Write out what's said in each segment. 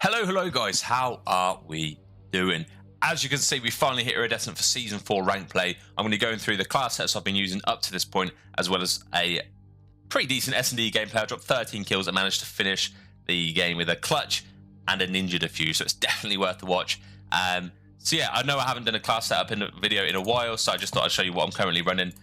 Hello guys, how are we doing? As you can see, we finally hit Iridescent for Season 4 rank play. I'm going to be going through the class sets I've been using up to this point, as well as a pretty decent S&D gameplay. I dropped 13 kills and managed to finish the game with a clutch and a ninja defuse, so it's definitely worth the watch. So yeah, I know I haven't done a class setup in a video in a while, so I just thought I'd show you what I'm currently running.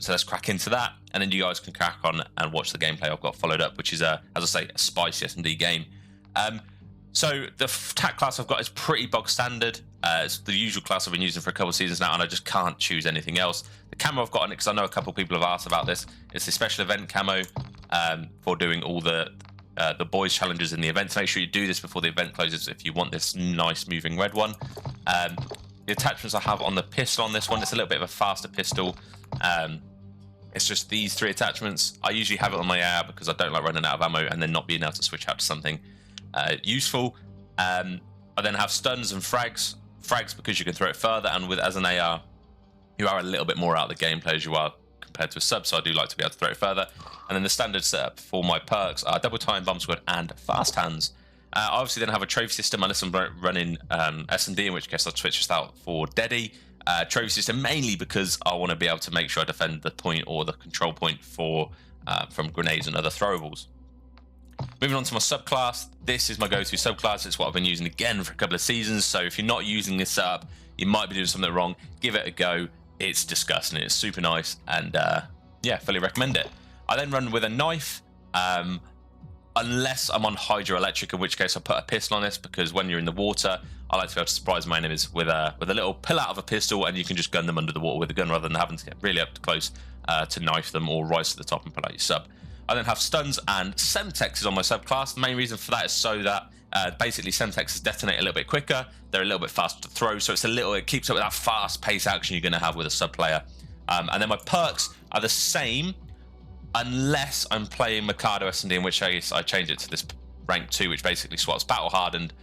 So let's crack into that, and then you guys can crack on and watch the gameplay I've got followed up, which is, as I say, a spicy S&D game. So the attack class I've got is pretty bog standard. It's the usual class I've been using for a couple of seasons now, and I just can't choose anything else. The camo I've got on it, because I know a couple of people have asked about this, it's the special event camo for doing all the boys challenges in the event. So make sure you do this before the event closes if you want this nice moving red one. The attachments I have on the pistol on this one, it's a little bit of a faster pistol. It's just these three attachments. I usually have it on my AR because I don't like running out of ammo and then not being able to switch out to something useful. I then have stuns and frags because you can throw it further, and with as an AR you are a little bit more out of the gameplay as you are compared to a sub, so I do like to be able to throw it further. And then the standard setup for my perks are double time, bomb squad, and fast hands. I obviously then have a trophy system unless I'm running S&D, in which case I'll switch this out for Deady. Trophy system mainly because I want to be able to make sure I defend the point or the control point for from grenades and other throwables. Moving on to my subclass, this is my go-to subclass. It's what I've been using again for a couple of seasons, so if you're not using this setup, you might be doing something wrong. Give it a go. It's disgusting. It's super nice, and yeah, fully recommend it. I then run with a knife, unless I'm on hydroelectric, in which case I put a pistol on this, because when you're in the water, I like to be able to surprise my enemies with a little pull out of a pistol, and you can just gun them under the water with a gun rather than having to get really up close to knife them or rise to the top and pull out your sub. I then have stuns and semtexes on my subclass. The main reason for that is so that basically semtexes detonate a little bit quicker. They're a little bit faster to throw, so it keeps up with that fast-paced action you're going to have with a sub player. And then my perks are the same, unless I'm playing Mikado S&D, in which case I change it to this rank 2, which basically swaps battle hardened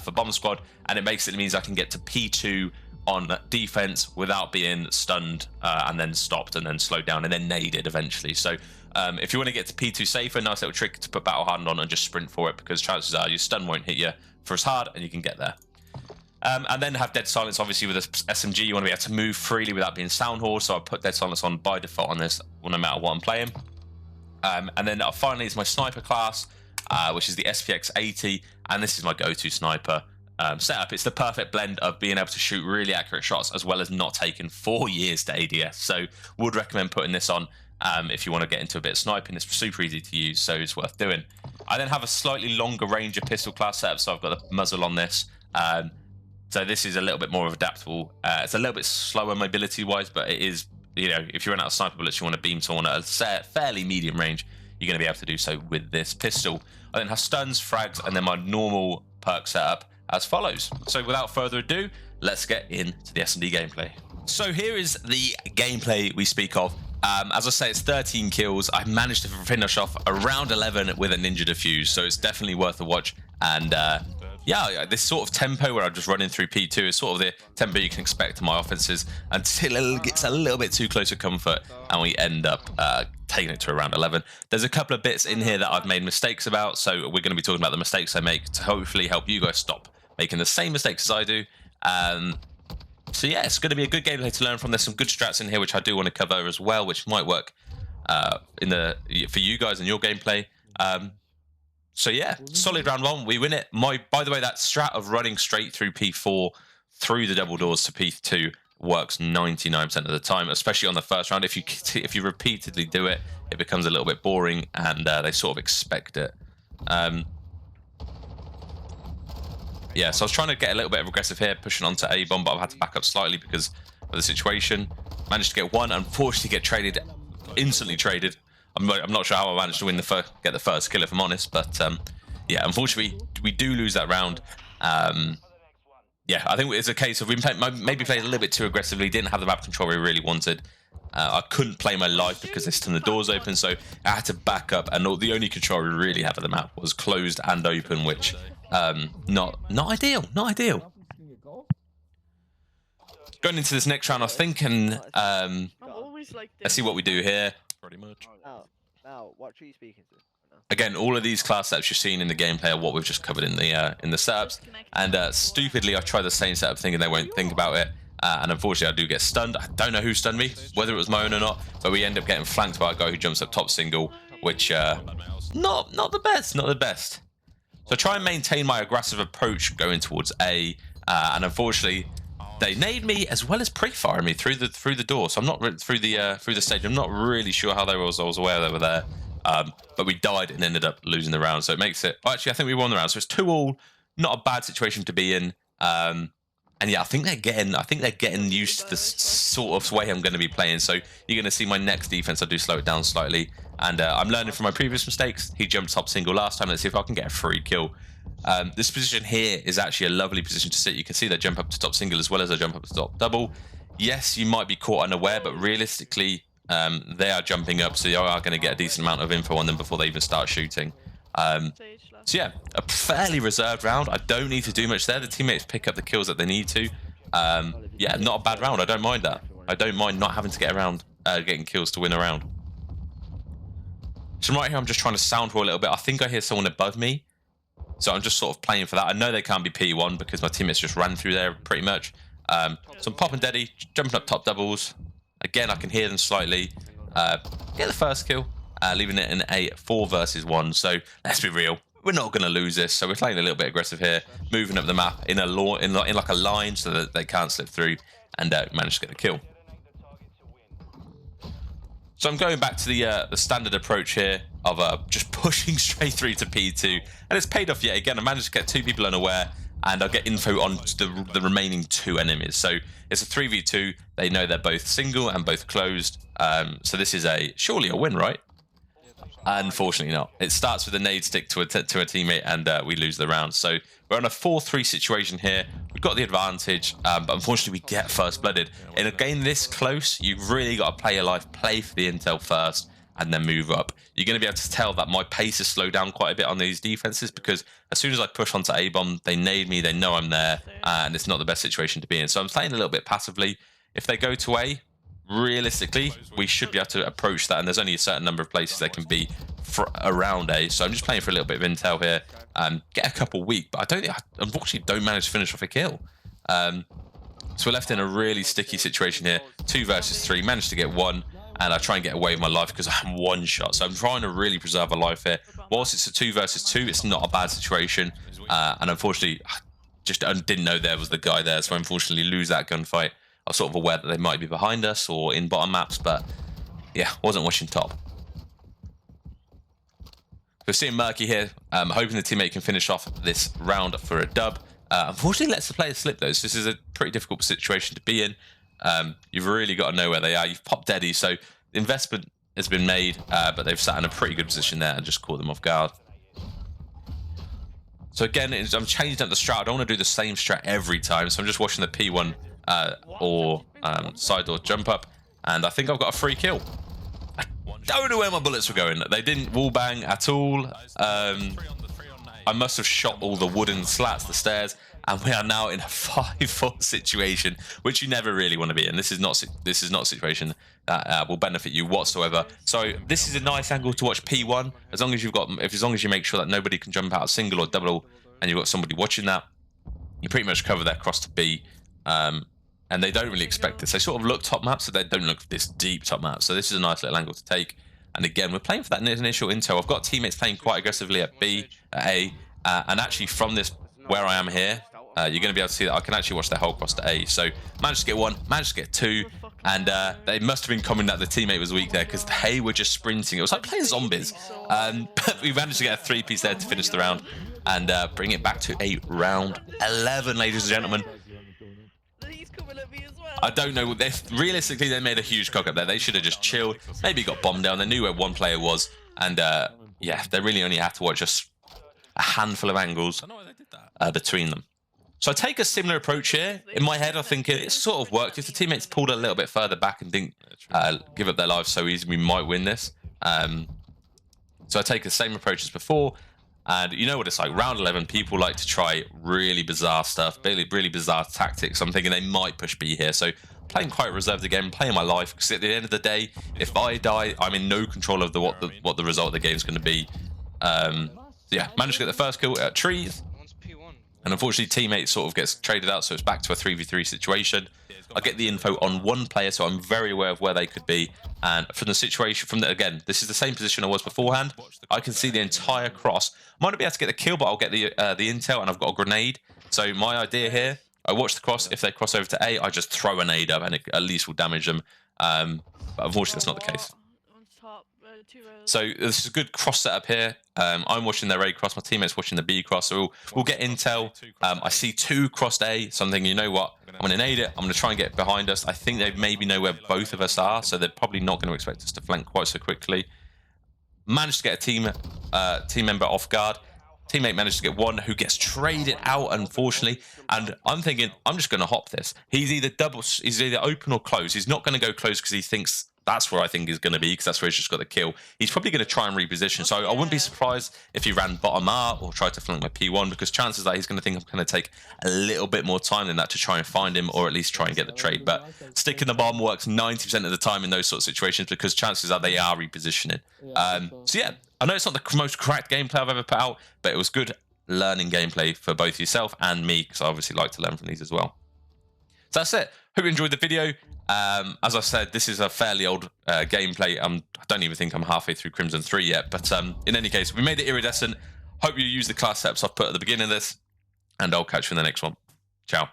for bomb squad, and it means I can get to P2 on defense without being stunned and then stopped and then slowed down and then naded eventually. So if you want to get to P2 safer, nice little trick to put battle hardened on and just sprint for it, because chances are your stun won't hit you for as hard and you can get there. And then have dead silence. Obviously with this SMG you want to be able to move freely without being sound hoarse, so I put dead silence on by default on this no matter what I'm playing. And then finally is my sniper class, which is the SPX 80, and this is my go-to sniper setup. It's the perfect blend of being able to shoot really accurate shots as well as not taking 4 years to ADS, so would recommend putting this on if you want to get into a bit of sniping. It's super easy to use, so it's worth doing. I then have a slightly longer range of pistol class setup, so I've got a muzzle on this. So this is a little bit more adaptable. It's a little bit slower mobility wise, but it is, you know, if you run out of sniper bullets, you want to beam someone at a fairly medium range, you're going to be able to do so with this pistol. I then have stuns, frags, and then my normal perk setup as follows. So without further ado, let's get into the S&D gameplay. So here is the gameplay we speak of. As I say, it's 13 kills. I managed to finish off around 11 with a ninja defuse, so it's definitely worth a watch. And yeah, this sort of tempo where I'm just running through P2 is sort of the tempo you can expect to my offenses until it gets a little bit too close to comfort and we end up taking it to around 11. There's a couple of bits in here that I've made mistakes about, so we're going to be talking about the mistakes I make to hopefully help you guys stop making the same mistakes as I do. So yeah, it's going to be a good gameplay to learn from. There's some good strats in here which I do want to cover as well, which might work for you guys in your gameplay. So yeah, solid round 1, we win it. By the way, that strat of running straight through P4 through the double doors to P2 works 99% of the time, especially on the first round. If you repeatedly do it, it becomes a little bit boring, and they sort of expect it. Yeah, so I was trying to get a little bit of aggressive here, pushing onto A-bomb, but I've had to back up slightly because of the situation. Managed to get one, unfortunately get traded, instantly traded. I'm not sure how I managed to get the first kill, if I'm honest, but yeah, unfortunately we do lose that round. Yeah, I think it's a case of we maybe played a little bit too aggressively, didn't have the map control we really wanted. I couldn't play my life because they turned the doors open, so I had to back up, and the only control we really had of the map was closed and open, which not ideal. Going into this next round, I was thinking, let's see what we do here. Pretty much. Now, what tree are you speaking to? Again, all of these class setups you've seen in the gameplay are what we've just covered in the setups. And stupidly, I tried the same setup thinking they won't think about it. And unfortunately, I do get stunned. I don't know who stunned me, whether it was my own or not, but we end up getting flanked by a guy who jumps up top single, which not the best, not the best. So I try and maintain my aggressive approach going towards A, and unfortunately, they nade me as well as pre-firing me through the door. So I'm not through the stage. I'm not really sure how I was aware they were there. But we died and ended up losing the round. So it makes it... Well, actually, I think we won the round. So it's 2-2. Not a bad situation to be in. And yeah, I think they're getting used to the sort of way I'm going to be playing. So you're going to see my next defense. I do slow it down slightly. And I'm learning from my previous mistakes. He jumped top single last time. Let's see if I can get a free kill. This position here is actually a lovely position to sit. You can see they jump up to top single as well as they jump up to top double. Yes, you might be caught unaware, but realistically... they are jumping up, so you are going to get a decent amount of info on them before they even start shooting. So yeah, a fairly reserved round. I don't need to do much there. The teammates pick up the kills that they need to. Yeah, not a bad round. I don't mind that. I don't mind not having to get around getting kills to win a round. So right here, I'm just trying to sound for a little bit. I think I hear someone above me, so I'm just sort of playing for that. I know they can't be P1 because my teammates just ran through there pretty much. So I'm popping Deddy, jumping up top doubles. Again, I can hear them slightly. Get the first kill, leaving it in a 4 versus 1. So let's be real, we're not going to lose this. So we're playing a little bit aggressive here, moving up the map in like a line so that they can't slip through, and manage to get the kill. So I'm going back to the standard approach here of just pushing straight through to P2, and it's paid off yet again. I managed to get 2 people unaware, and I'll get info on the remaining 2 enemies. So it's a 3v2. They know they're both single and both closed. So this is surely a win, right? Unfortunately not. It starts with a nade stick to a teammate, and we lose the round. So we're on a 4-3 situation here. We've got the advantage, but unfortunately we get first blooded. In a game this close, you've really got to play your life, play for the intel first, and then move up. You're going to be able to tell that my pace has slowed down quite a bit on these defenses, because as soon as I push onto A-bomb, they nade me, they know I'm there, and it's not the best situation to be in. So I'm playing a little bit passively. If they go to A, realistically, we should be able to approach that, and there's only a certain number of places they can be around A. So I'm just playing for a little bit of intel here, get a couple weak, but I unfortunately don't manage to finish off a kill. So we're left in a really sticky situation here. 2 versus 3, managed to get 1. And I try and get away with my life because I'm 1 shot. So I'm trying to really preserve a life here. Whilst it's a 2 versus 2, it's not a bad situation. And unfortunately, I just didn't know there was the guy there. So I unfortunately lose that gunfight. I was sort of aware that they might be behind us or in bottom maps. But yeah, wasn't watching top. We're seeing Murky here. Hoping the teammate can finish off this round for a dub. Unfortunately, lets the player slip though. So this is a pretty difficult situation to be in. You've really got to know where they are. You've popped Deddy, so the investment has been made, but they've sat in a pretty good position there and just caught them off guard. So again, I'm changing up the strat. I don't want to do the same strat every time, so I'm just watching the P1 or side door jump up, and I think I've got a free kill. I don't know where my bullets were going. They didn't wall bang at all. I must have shot all the wooden slats, the stairs, and we are now in a 5-4 situation, which you never really want to be in. This is not a situation that will benefit you whatsoever. So this is a nice angle to watch P1. As long as you make sure that nobody can jump out of single or double, and you've got somebody watching that, you pretty much cover that cross to B. And they don't really expect this. They sort of look top map, so they don't look this deep top map. So this is a nice little angle to take. And again, we're playing for that initial intel. I've got teammates playing quite aggressively at B, at A, and actually from this where I am here, you're going to be able to see that I can actually watch their whole cross to A. So managed to get 1, managed to get 2, and they must have been commenting that the teammate was weak there because they were just sprinting. It was like playing zombies. But we managed to get a 3-piece there to finish the round and bring it back to a round 11, ladies and gentlemen. I don't know. Realistically, they made a huge cock up there. They should have just chilled. Maybe got bombed down. They knew where one player was. And yeah, they really only have to watch just a handful of angles between them. So I take a similar approach here. In my head, I think it sort of worked. If the teammates pulled a little bit further back and didn't give up their lives so easy, we might win this. So I take the same approach as before. And you know what it's like. Round 11, people like to try really bizarre stuff, really bizarre tactics. I'm thinking they might push B here. So playing quite reserved again, playing my life. Because at the end of the day, if I die, I'm in no control of what the result of the game is going to be. So yeah, managed to get the first kill at trees. And unfortunately, teammate sort of gets traded out, so it's back to a 3v3 situation. I get the info on one player, so I'm very aware of where they could be. And from the situation, again, this is the same position I was beforehand. I can see the entire cross. I might not be able to get the kill, but I'll get the intel, and I've got a grenade. So my idea here, I watch the cross. If they cross over to A, I just throw a nade up, and it at least will damage them. But unfortunately, that's not the case. So this is a good cross setup here. I'm watching their A cross, my teammate's watching the B cross, so we'll get intel. I see 2 crossed A, so I'm thinking, you know what, I'm going to nade it, I'm going to try and get behind us. I think they maybe know where both of us are, so they're probably not going to expect us to flank quite so quickly. Managed to get a team member off guard. Teammate managed to get one who gets traded out, unfortunately. And I'm thinking, I'm just going to hop this. He's either open or close. He's not going to go close because he thinks that's where I think he's going to be, because that's where he's just got the kill. He's probably going to try and reposition. So I wouldn't be surprised if he ran bottom R or tried to flank my P1, because chances are he's going to think I'm going to take a little bit more time than that to try and find him, or at least try and get the trade. But sticking the bomb works 90% of the time in those sort of situations, because chances are they are repositioning. So yeah, I know it's not the most cracked gameplay I've ever put out, but it was good learning gameplay for both yourself and me, because I obviously like to learn from these as well. So that's it. Hope you enjoyed the video. As I said, this is a fairly old gameplay. I don't even think I'm halfway through Crimson 3 yet. But in any case, we made it iridescent. Hope you use the class setups I've put at the beginning of this. And I'll catch you in the next one. Ciao.